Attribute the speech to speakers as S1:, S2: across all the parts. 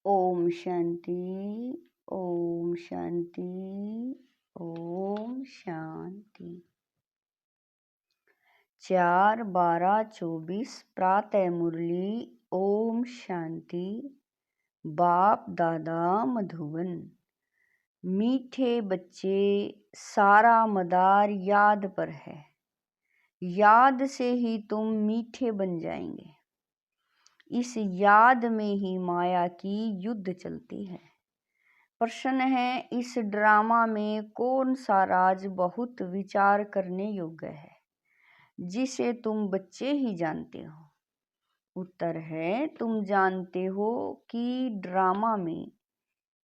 S1: ओम शांति। ओम शांति। ओम शांति। 4/12/24 प्रातः मुरली। ओम शांति। बाप दादा मधुबन। मीठे बच्चे, सारा मदार याद पर है। याद से ही तुम मीठे बन जाएंगे। इस याद में ही माया की युद्ध चलती है। प्रश्न है, इस ड्रामा में कौन सा राज बहुत विचार करने योग्य है, जिसे तुम बच्चे ही जानते हो? उत्तर है, तुम जानते हो कि ड्रामा में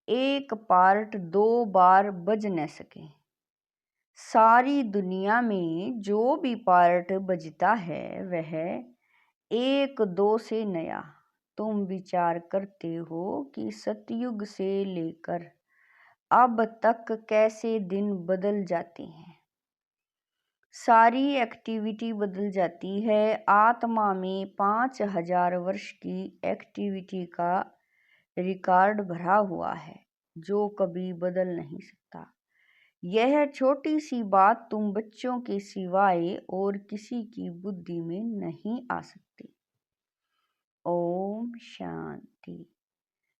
S1: एक पार्ट 2 बार बज न सके। सारी दुनिया में जो भी पार्ट बजता है वह 1-2 से नया। तुम विचार करते हो कि सतयुग से लेकर अब तक कैसे दिन बदल जाते हैं। सारी एक्टिविटी बदल जाती है। आत्मा में 5000 वर्ष की एक्टिविटी का रिकॉर्ड भरा हुआ है, जो कभी बदल नहीं सकता। यह छोटी सी बात तुम बच्चों के सिवाय और किसी की बुद्धि में नहीं आ सकती। ओम शांति।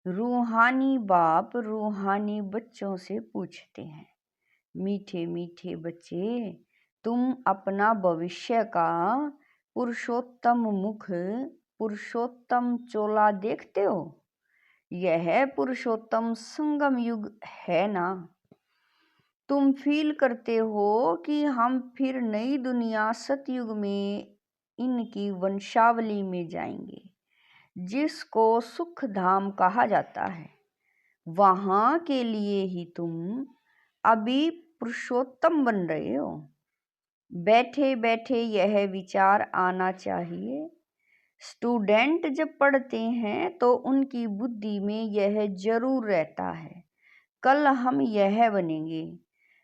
S1: रूहानी बाप रूहानी बच्चों से पूछते हैं, मीठे मीठे बच्चे, तुम अपना भविष्य का पुरुषोत्तम मुख, पुरुषोत्तम चोला देखते हो? यह पुरुषोत्तम संगम युग है ना? तुम फील करते हो कि हम फिर नई दुनिया सतयुग में इनकी वंशावली में जाएंगे, जिसको सुख धाम कहा जाता है। वहां के लिए ही तुम अभी पुरुषोत्तम बन रहे हो। बैठे बैठे यह विचार आना चाहिए। स्टूडेंट जब पढ़ते हैं तो उनकी बुद्धि में यह जरूर रहता है, कल हम यह बनेंगे।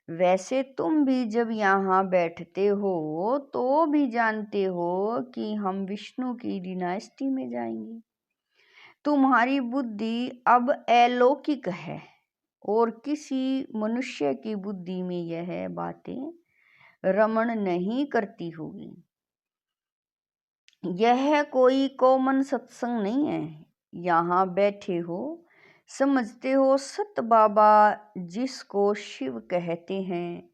S1: वैसे तुम भी जब यहाँ बैठते हो तो भी जानते हो कि हम विष्णु की डिनास्टी में जाएंगे। तुम्हारी बुद्धि अब अलौकिक है और किसी मनुष्य की बुद्धि में यह बातें रमण नहीं करती होगी। यह कोई कॉमन सत्संग नहीं है। यहाँ बैठे हो, समझते हो सत बाबा जिसको शिव कहते हैं,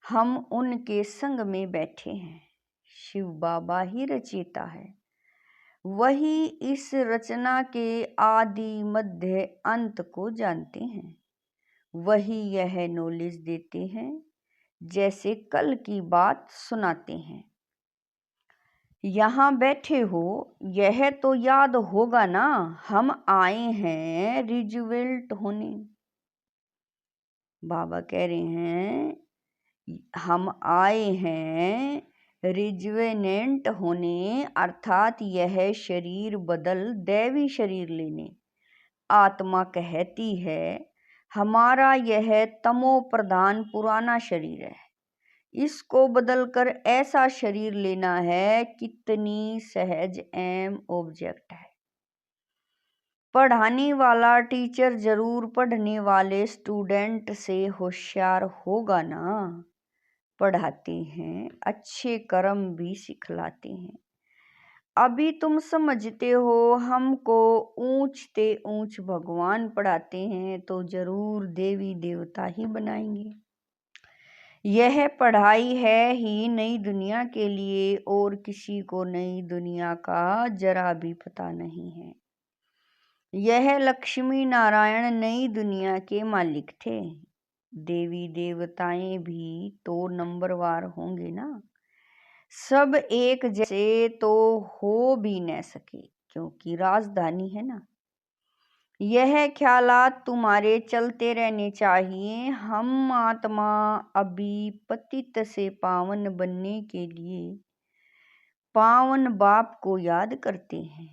S1: हम उनके संग में बैठे हैं। शिव बाबा ही रचयिता है। वही इस रचना के आदि मध्य अंत को जानते हैं। वही यह नॉलेज देते हैं, जैसे कल की बात सुनाते हैं। यहाँ बैठे हो, यह तो याद होगा ना, हम आए हैं रिजुवेल्ट होने। बाबा कह रहे हैं, हम आए हैं रिजुवेनेंट होने, अर्थात यह शरीर बदल दैवी शरीर लेने। आत्मा कहती है, हमारा यह तमो प्रधान पुराना शरीर है, इसको बदलकर ऐसा शरीर लेना है। कितनी सहज एम ऑब्जेक्ट है। पढ़ाने वाला टीचर जरूर पढ़ने वाले स्टूडेंट से होशियार होगा ना। पढ़ाते हैं, अच्छे कर्म भी सिखलाते हैं। अभी तुम समझते हो हमको ऊंचते ऊंच भगवान पढ़ाते हैं तो जरूर देवी देवता ही बनाएंगे। यह पढ़ाई है ही नई दुनिया के लिए, और किसी को नई दुनिया का जरा भी पता नहीं है। यह लक्ष्मी नारायण नई दुनिया के मालिक थे। देवी देवताएं भी तो नंबरवार होंगे ना। सब एक जैसे तो हो भी न सके, क्योंकि राजधानी है ना। यह ख्यालात तुम्हारे चलते रहने चाहिए। हम आत्मा अभी पतित से पावन बनने के लिए पावन बाप को याद करते हैं।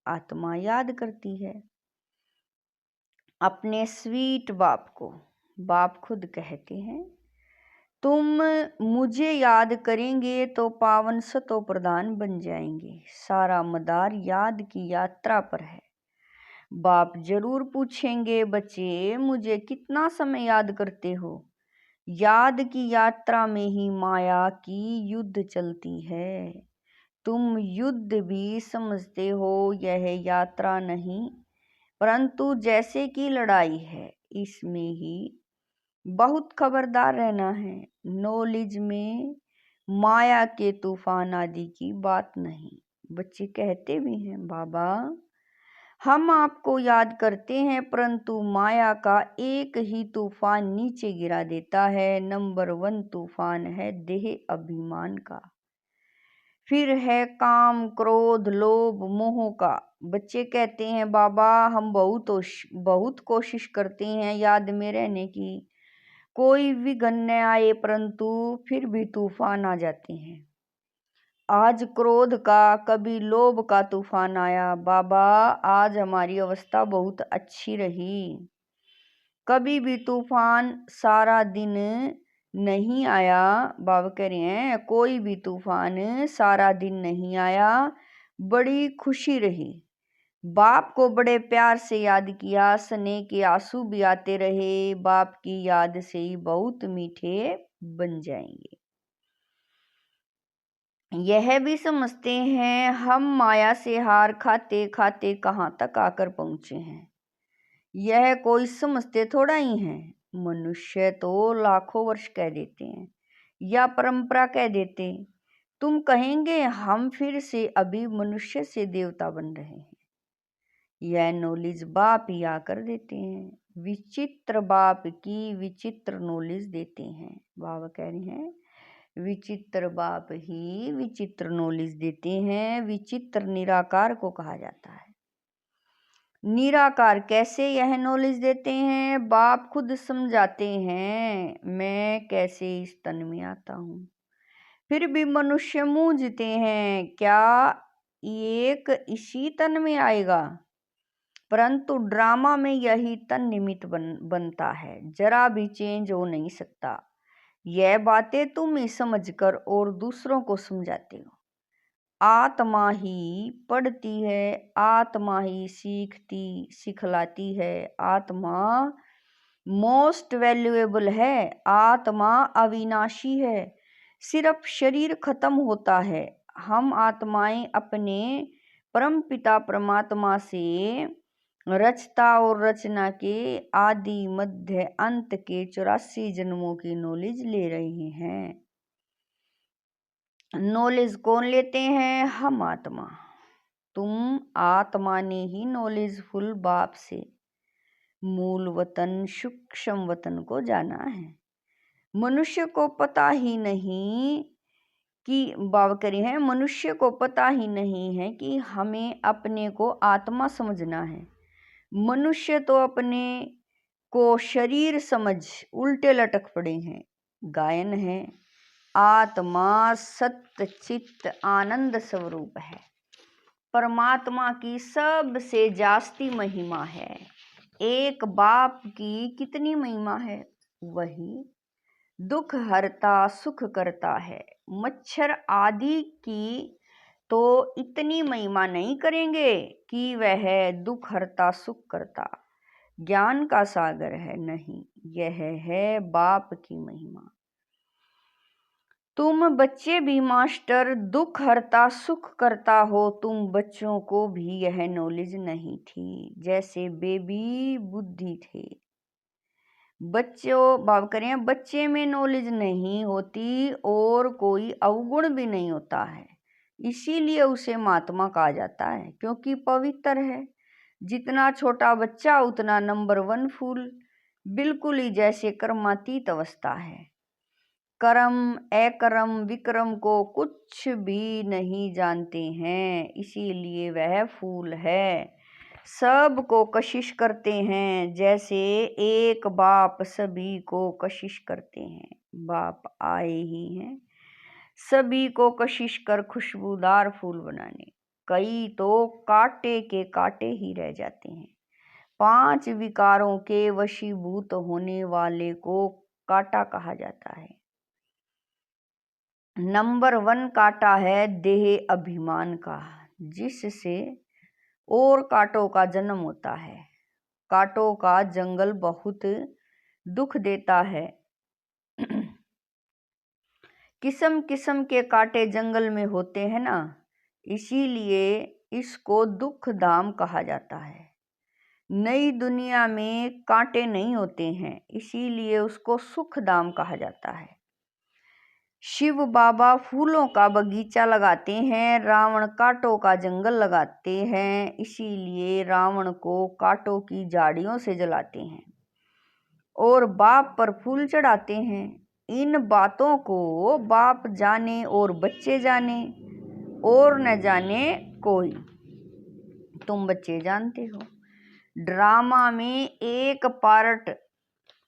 S1: आत्मा याद करती है अपने स्वीट बाप को। बाप खुद कहते हैं, तुम मुझे याद करेंगे तो पावन सतो प्रधान बन जाएंगे। सारा मदार याद की यात्रा पर है। बाप जरूर पूछेंगे, बच्चे मुझे कितना समय याद करते हो? याद की यात्रा में ही माया की युद्ध चलती है। तुम युद्ध भी समझते हो, यह यात्रा नहीं परंतु जैसे कि लड़ाई है। इसमें ही बहुत खबरदार रहना है। नॉलेज में माया के तूफान आदि की बात नहीं। बच्चे कहते भी हैं, बाबा हम आपको याद करते हैं परंतु माया का एक ही तूफान नीचे गिरा देता है। नंबर 1 तूफान है देह अभिमान का, फिर है काम क्रोध लोभ मोह का। बच्चे कहते हैं, बाबा हम बहुत कोशिश करते हैं याद में रहने की, कोई विघ्न न आए परंतु फिर भी तूफान आ जाते हैं। आज क्रोध का, कभी लोभ का तूफान आया। बाबा आज हमारी अवस्था बहुत अच्छी रही। कभी भी तूफान सारा दिन नहीं आया। बाबा कह रहे हैं कोई भी तूफान सारा दिन नहीं आया, बड़ी खुशी रही। बाप को बड़े प्यार से याद किया, स्नेह के आंसू भी आते रहे। बाप की याद से ही बहुत मीठे बन जाएंगे। यह भी समझते हैं हम माया से हार खाते खाते कहाँ तक आकर पहुंचे हैं। यह कोई समझते थोड़ा ही हैं। मनुष्य तो लाखों वर्ष कह देते हैं या परंपरा कह देते। तुम कहेंगे हम फिर से अभी मनुष्य से देवता बन रहे हैं। यह नॉलेज बाप ही आकर देते हैं। विचित्र बाप की विचित्र नॉलेज देते हैं। बाबा कह रहे हैं विचित्र बाप ही विचित्र नॉलेज देते हैं। विचित्र निराकार को कहा जाता है। निराकार कैसे यह नॉलेज देते हैं? बाप खुद समझाते हैं, मैं कैसे इस तन में आता हूँ। फिर भी मनुष्य मूंझते हैं, क्या एक इसी तन में आएगा? परंतु ड्रामा में यही तन निमित्त बनता है, जरा भी चेंज हो नहीं सकता। यह बातें तुम ही समझकर और दूसरों को समझाते हो। आत्मा ही पढ़ती है, आत्मा ही सीखती सिखलाती है। आत्मा मोस्ट वैल्यूएबल है। आत्मा अविनाशी है। सिर्फ शरीर खत्म होता है। हम आत्माएं अपने परमपिता परमात्मा से रचता और रचना के आदि मध्य अंत के 84 जन्मों की नॉलेज ले रहे हैं। नॉलेज कौन लेते हैं? हम आत्मा। तुम आत्मा ने ही नॉलेजफुल बाप से मूल वतन सूक्ष्म वतन को जाना है। मनुष्य को पता ही नहीं कि बाबा करी है, मनुष्य को पता ही नहीं है कि हमें अपने को आत्मा समझना है। मनुष्य तो अपने को शरीर समझ उल्टे लटक पड़े हैं। गायन है, आत्मा सत्य चित्त आनंद स्वरूप है। परमात्मा की सबसे जास्ती महिमा है। एक बाप की कितनी महिमा है? वही दुख हरता सुख करता है। मच्छर आदि की तो इतनी महिमा नहीं करेंगे कि वह दुख हरता सुख करता, ज्ञान का सागर है। नहीं, यह है बाप की महिमा। तुम बच्चे भी मास्टर दुख हरता सुख करता हो। तुम बच्चों को भी यह नॉलेज नहीं थी, जैसे बेबी बुद्धि थे। बच्चों बात करें, बच्चे में नॉलेज नहीं होती और कोई अवगुण भी नहीं होता है, इसीलिए उसे महात्मा कहा जाता है, क्योंकि पवित्र है। जितना छोटा बच्चा उतना नंबर 1 फूल, बिल्कुल ही जैसे कर्मातीत अवस्था है। कर्म अकर्म विक्रम को कुछ भी नहीं जानते हैं, इसीलिए वह फूल है। सब को कशिश करते हैं, जैसे एक बाप सभी को कशिश करते हैं। बाप आए ही हैं सभी को कशिश कर खुशबूदार फूल बनाने। कई तो कांटे के कांटे ही रह जाते हैं। 5 विकारों के वशीभूत होने वाले को कांटा कहा जाता है। नंबर 1 कांटा है देह अभिमान का, जिससे और कांटों का जन्म होता है। कांटों का जंगल बहुत दुख देता है। किस्म किस्म के कांटे जंगल में होते हैं ना, इसीलिए इसको दुख धाम कहा जाता है। नई दुनिया में कांटे नहीं होते हैं, इसीलिए उसको सुख धाम कहा जाता है। शिव बाबा फूलों का बगीचा लगाते हैं, रावण कांटों का जंगल लगाते हैं, इसीलिए रावण को कांटों की झाड़ियों से जलाते हैं और बाप पर फूल चढ़ाते हैं। इन बातों को बाप जाने और बच्चे जाने, और न जाने कोई। तुम बच्चे जानते हो, ड्रामा में एक पार्ट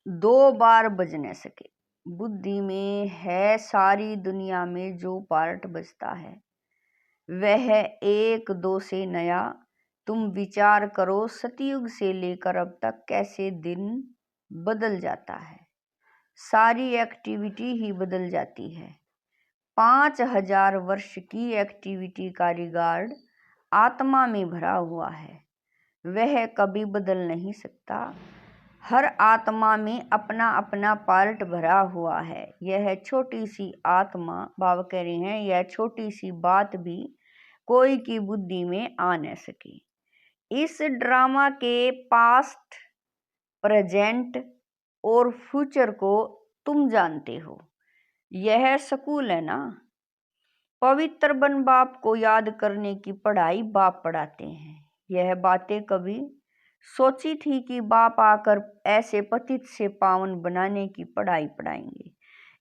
S1: 2 बार बज न सके। बुद्धि में है सारी दुनिया में जो पार्ट बजता है वह 1-2 से नया। तुम विचार करो, सतयुग से लेकर अब तक कैसे दिन बदल जाता है। सारी एक्टिविटी ही बदल जाती है। 5000 वर्ष की एक्टिविटी का रिकॉर्ड आत्मा में भरा हुआ है, वह कभी बदल नहीं सकता। हर आत्मा में अपना अपना पार्ट भरा हुआ है। यह छोटी सी आत्मा, बाबा कह रहे हैं, यह छोटी सी बात भी कोई की बुद्धि में आ न सके। इस ड्रामा के पास्ट, प्रेजेंट और फ्यूचर को तुम जानते हो। यह स्कूल है ना। पवित्र बन बाप को याद करने की पढ़ाई बाप पढ़ाते हैं। यह बातें कभी सोची थी कि बाप आकर ऐसे पतित से पावन बनाने की पढ़ाई पढ़ाएंगे।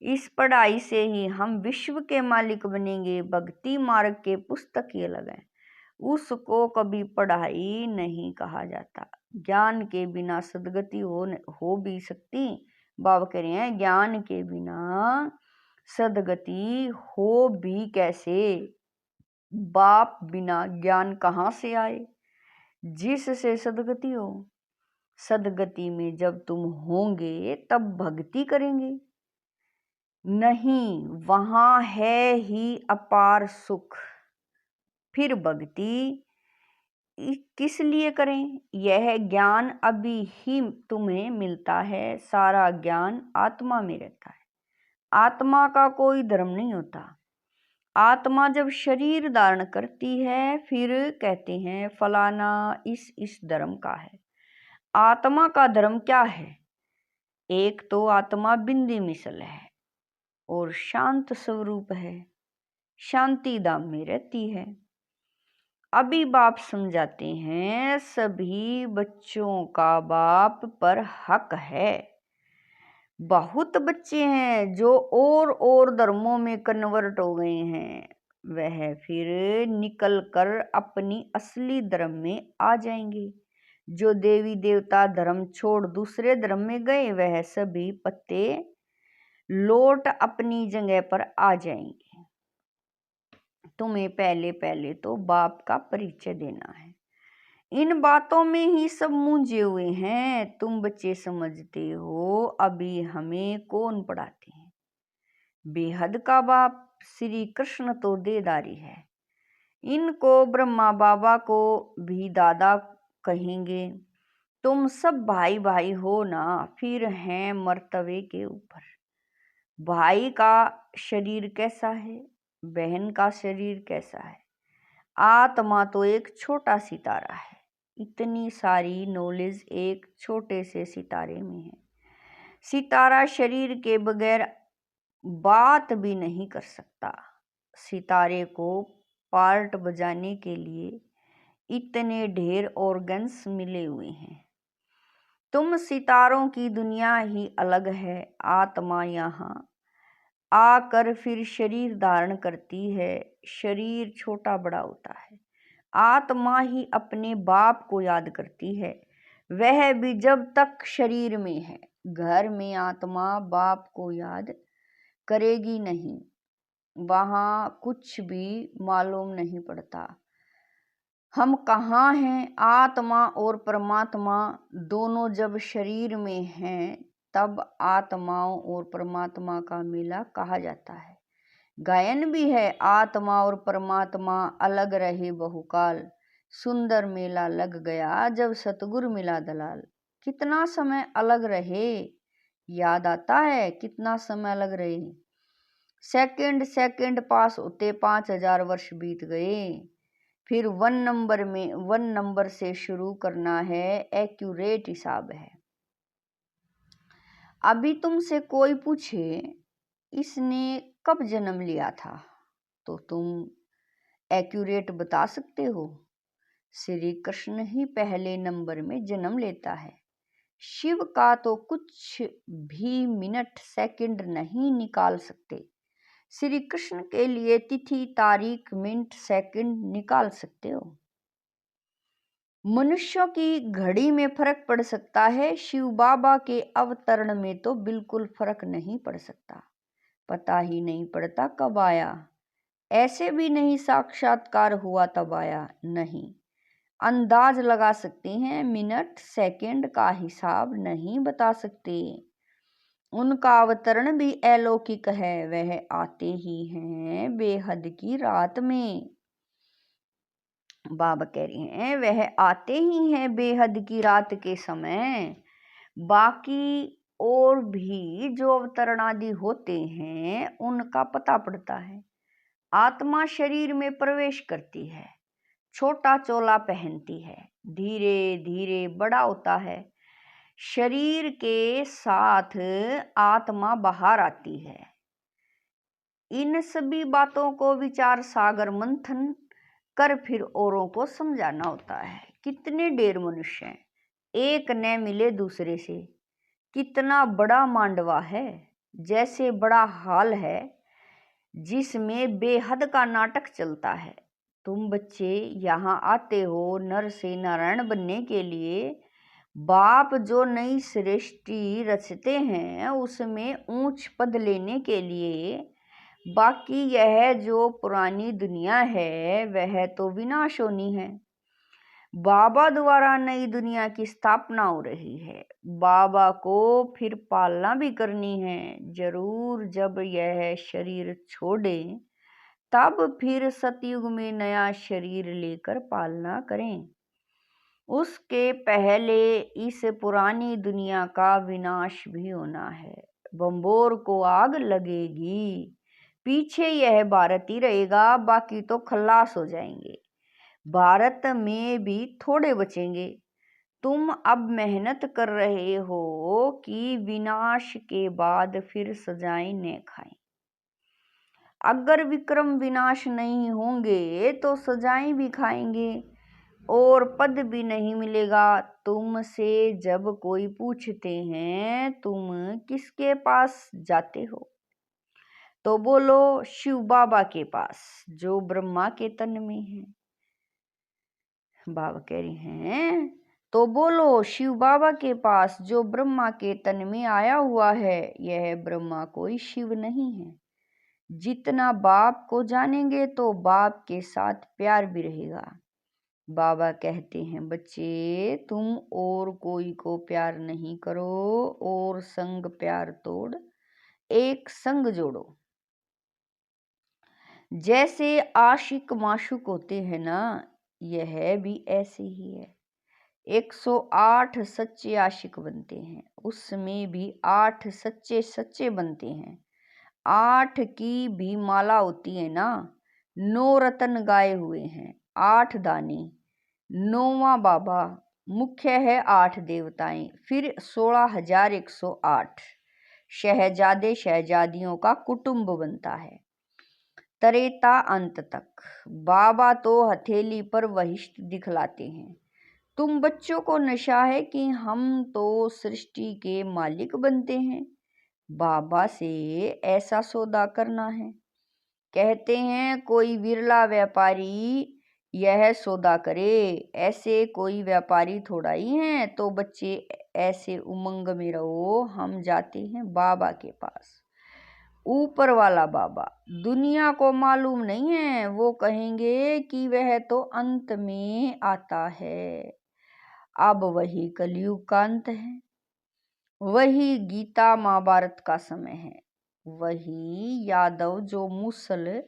S1: इस पढ़ाई से ही हम विश्व के मालिक बनेंगे। भक्ति मार्ग के पुस्तक ही अलग है, उसको कभी पढ़ाई नहीं कहा जाता। ज्ञान के बिना सदगति हो भी सकती। बाबा कह रहे हैं, ज्ञान के बिना सदगति हो भी कैसे। बाप बिना ज्ञान कहाँ से आए जिससे सदगति हो। सदगति में जब तुम होंगे तब भक्ति करेंगे, नहीं वहां है ही अपार सुख। फिर भक्ति किस लिए करें। यह ज्ञान अभी ही तुम्हें मिलता है। सारा ज्ञान आत्मा में रहता है। आत्मा का कोई धर्म नहीं होता। आत्मा जब शरीर धारण करती है फिर कहते हैं फलाना इस धर्म का है। आत्मा का धर्म क्या है। एक तो आत्मा बिंदी मिसल है और शांत स्वरूप है, शांति धाम में रहती है। अभी बाप समझाते हैं, सभी बच्चों का बाप पर हक है। बहुत बच्चे हैं जो और धर्मों में कन्वर्ट हो गए हैं, वह फिर निकल कर अपनी असली धर्म में आ जाएंगे। जो देवी देवता धर्म छोड़ दूसरे धर्म में गए, वह सभी पत्ते लौट अपनी जगह पर आ जाएंगे। तुम्हें पहले पहले तो बाप का परिचय देना है। इन बातों में ही सब मूंझे हुए हैं। तुम बच्चे समझते हो अभी हमें कौन पढ़ाते हैं। बेहद का बाप श्री कृष्ण तो देदारी है। इनको ब्रह्मा बाबा को भी दादा कहेंगे। तुम सब भाई भाई हो ना, फिर हैं मर्तबे के ऊपर। भाई का शरीर कैसा है, बहन का शरीर कैसा है। आत्मा तो एक छोटा सितारा है। इतनी सारी नॉलेज एक छोटे से सितारे में है। सितारा शरीर के बगैर बात भी नहीं कर सकता। सितारे को पार्ट बजाने के लिए इतने ढेर ऑर्गन्स मिले हुए हैं। तुम सितारों की दुनिया ही अलग है। आत्मा यहाँ आकर फिर शरीर धारण करती है। शरीर छोटा बड़ा होता है। आत्मा ही अपने बाप को याद करती है, वह भी जब तक शरीर में है। घर में आत्मा बाप को याद करेगी नहीं, वहाँ कुछ भी मालूम नहीं पड़ता। हम कहाँ हैं। आत्मा और परमात्मा दोनों जब शरीर में हैं तब आत्माओं और परमात्मा का मेला कहा जाता है। गायन भी है, आत्मा और परमात्मा अलग रहे बहुकाल, सुंदर मेला लग गया जब सतगुरु मिला दलाल। कितना समय अलग रहे, याद आता है कितना समय अलग रहे। सेकंड सेकंड पास होते 5000 वर्ष बीत गए। फिर वन नंबर से शुरू करना है, एक्यूरेट हिसाब है। अभी तुमसे कोई पूछे इसने कब जन्म लिया था, तो तुम एक्यूरेट बता सकते हो। श्री कृष्ण ही पहले नंबर में जन्म लेता है। शिव का तो कुछ भी मिनट सेकंड नहीं निकाल सकते। श्री कृष्ण के लिए तिथि तारीख मिनट सेकंड निकाल सकते हो। मनुष्यों की घड़ी में फर्क पड़ सकता है, शिव बाबा के अवतरण में तो बिल्कुल फर्क नहीं पड़ सकता। पता ही नहीं पड़ता कब आया, ऐसे भी नहीं साक्षात्कार हुआ तब आया, नहीं। अंदाज लगा सकते हैं, मिनट सेकंड का हिसाब नहीं बता सकते। उनका अवतरण भी अलौकिक है, वह आते ही हैं बेहद की रात में। बाबा कह रहे हैं वह आते ही हैं बेहद की रात के समय। बाकी और भी जो अवतरण आदि होते हैं उनका पता पड़ता है। आत्मा शरीर में प्रवेश करती है, छोटा चोला पहनती है, धीरे धीरे बड़ा होता है। शरीर के साथ आत्मा बाहर आती है। इन सभी बातों को विचार सागर मंथन कर फिर औरों को समझाना होता है। कितने ढेर मनुष्य हैं, एक न मिले दूसरे से। कितना बड़ा मांडवा है, जैसे बड़ा हाल है जिसमें बेहद का नाटक चलता है। तुम बच्चे यहाँ आते हो नर से नारायण बनने के लिए। बाप जो नई सृष्टि रचते हैं उसमें ऊंच पद लेने के लिए। बाकी यह जो पुरानी दुनिया है वह तो विनाश होनी है। बाबा द्वारा नई दुनिया की स्थापना हो रही है। बाबा को फिर पालना भी करनी है जरूर। जब यह शरीर छोड़े तब फिर सतयुग में नया शरीर लेकर पालना करें। उसके पहले इस पुरानी दुनिया का विनाश भी होना है। बंबोर को आग लगेगी, पीछे यह भारत ही रहेगा, बाकी तो खल्लास हो जाएंगे। भारत में भी थोड़े बचेंगे। तुम अब मेहनत कर रहे हो कि विनाश के बाद फिर सजाएं न खाएं। अगर विक्रम विनाश नहीं होंगे तो सजाएं भी खाएंगे और पद भी नहीं मिलेगा। तुमसे जब कोई पूछते हैं तुम किसके पास जाते हो, तो बोलो शिव बाबा के पास जो ब्रह्मा के तन में है। बाबा कह रहे हैं तो बोलो शिव बाबा के पास जो ब्रह्मा के तन में आया हुआ है। यह ब्रह्मा कोई शिव नहीं है। जितना बाप को जानेंगे तो बाप के साथ प्यार भी रहेगा। बाबा कहते हैं बच्चे तुम और कोई को प्यार नहीं करो और संग प्यार तोड़ एक संग जोड़ो। जैसे आशिक माशुक होते हैं ना, यह भी ऐसे ही है। 108 सच्चे आशिक बनते हैं, उसमें भी 8 सच्चे सच्चे बनते हैं। 8 की भी माला होती है ना। 9 रतन गाए हुए हैं, 8 दाने, 9वां बाबा, मुख्य है 8 देवताएं, फिर 16,108 शहजादे शहजादियों का कुटुंब बनता है त्रेता अंत तक। बाबा तो हथेली पर वहिष्ठ दिखलाते हैं। तुम बच्चों को नशा है कि हम तो सृष्टि के मालिक बनते हैं। बाबा से ऐसा सौदा करना है। कहते हैं कोई विरला व्यापारी यह सौदा करे, ऐसे कोई व्यापारी थोड़ा ही हैं। तो बच्चे ऐसे उमंग में रहो, हम जाते हैं बाबा के पास। ऊपर वाला बाबा, दुनिया को मालूम नहीं है, वो कहेंगे कि वह तो अंत में आता है। अब वही कलयुग का अंत है, वही गीता महाभारत का समय है, वही यादव जो मूसल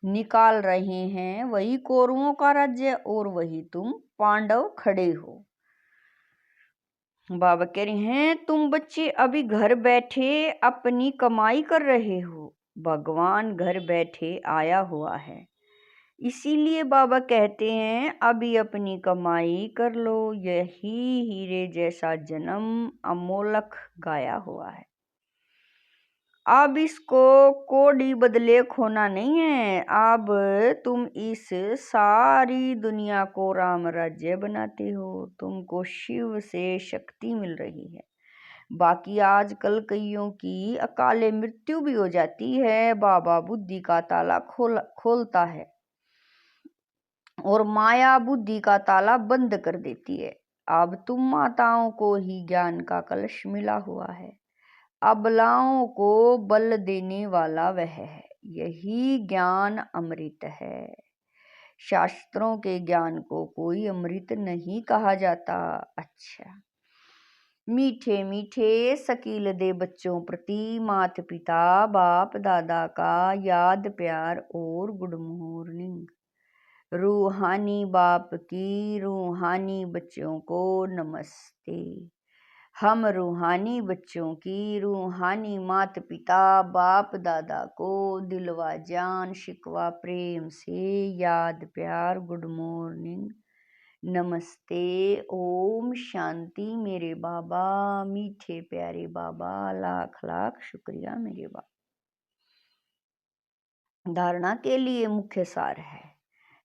S1: निकाल रहे हैं वही कौरवों का राज्य और वही तुम पांडव खड़े हो। बाबा कह रहे हैं तुम बच्चे अभी घर बैठे अपनी कमाई कर रहे हो, भगवान घर बैठे आया हुआ है, इसीलिए बाबा कहते हैं अभी अपनी कमाई कर लो। यही हीरे जैसा जन्म अमोलक गाया हुआ है। अब इसको कोडी बदले खोना नहीं है। अब तुम इस सारी दुनिया को राम राज्य बनाते हो, तुमको शिव से शक्ति मिल रही है। बाकी आजकल कईयों की अकाले मृत्यु भी हो जाती है, बाबा बुद्धि का ताला खोलता है और माया बुद्धि का ताला बंद कर देती है। अब तुम माताओं को ही ज्ञान का कलश मिला हुआ है, अबलाओं को बल देने वाला वह है। यही ज्ञान अमृत है। शास्त्रों के ज्ञान को कोई अमृत नहीं कहा जाता। अच्छा, मीठे मीठे शकील दे बच्चों प्रति माता पिता बाप दादा का याद प्यार और गुड मॉर्निंग। रूहानी बाप की रूहानी बच्चों को नमस्ते। हम रूहानी बच्चों की रूहानी माता पिता बाप दादा को दिलवा जान शिकवा प्रेम से याद प्यार गुड मॉर्निंग नमस्ते ओम शांति। मेरे बाबा मीठे प्यारे बाबा, लाख लाख शुक्रिया मेरे बाबा। धारणा के लिए मुख्य सार है।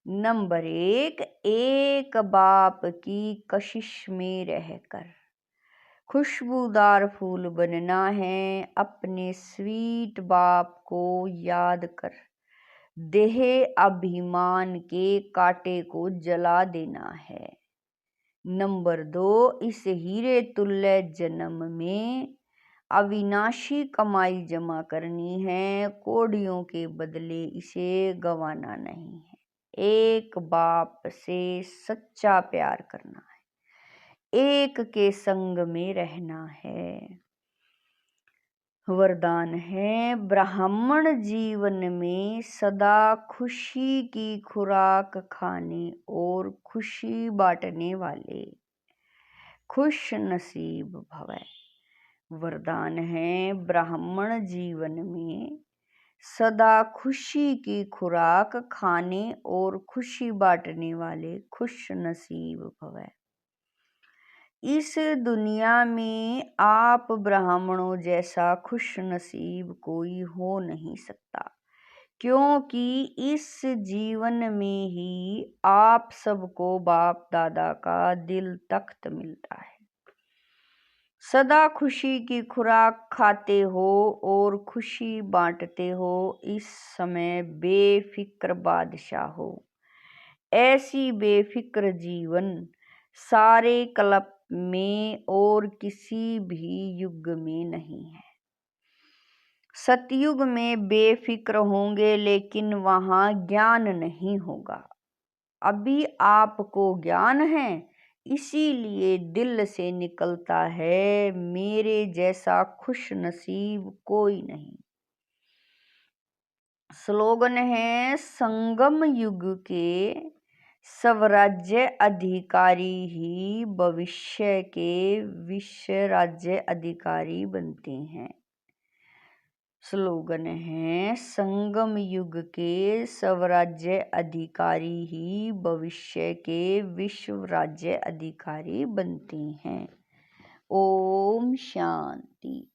S1: नंबर 1, एक बाप की कशिश में रहकर खुशबूदार फूल बनना है। अपने स्वीट बाप को याद कर देह अभिमान के कांटे को जला देना है। नंबर 2, इस हीरे तुल्य जन्म में अविनाशी कमाई जमा करनी है, कोड़ियों के बदले इसे गंवाना नहीं है। एक बाप से सच्चा प्यार करना है, एक के संग में रहना है। वरदान है ब्राह्मण जीवन में सदा खुशी की खुराक खाने और खुशी बांटने वाले खुश नसीब भवै। वरदान है ब्राह्मण जीवन में सदा खुशी की खुराक खाने और खुशी बांटने वाले खुश नसीब भवै। इस दुनिया में आप ब्राह्मणों जैसा खुश नसीब कोई हो नहीं सकता, क्योंकि इस जीवन में ही आप सबको बाप दादा का दिल तख्त मिलता है। सदा खुशी की खुराक खाते हो और खुशी बांटते हो। इस समय बेफिक्र बादशाह हो। ऐसी बेफिक्र जीवन सारे कल्प में और किसी भी युग में नहीं है। सतयुग में बेफिक्र होंगे लेकिन वहां ज्ञान नहीं होगा। अभी आपको ज्ञान है, इसीलिए दिल से निकलता है मेरे जैसा खुश नसीब कोई नहीं। स्लोगन है संगम युग के स्वराज्य अधिकारी ही भविष्य के विश्व राज्य अधिकारी बनते हैं। स्लोगन है संगम युग के स्वराज्य अधिकारी ही भविष्य के विश्व राज्य अधिकारी बनते हैं। ओम शांति।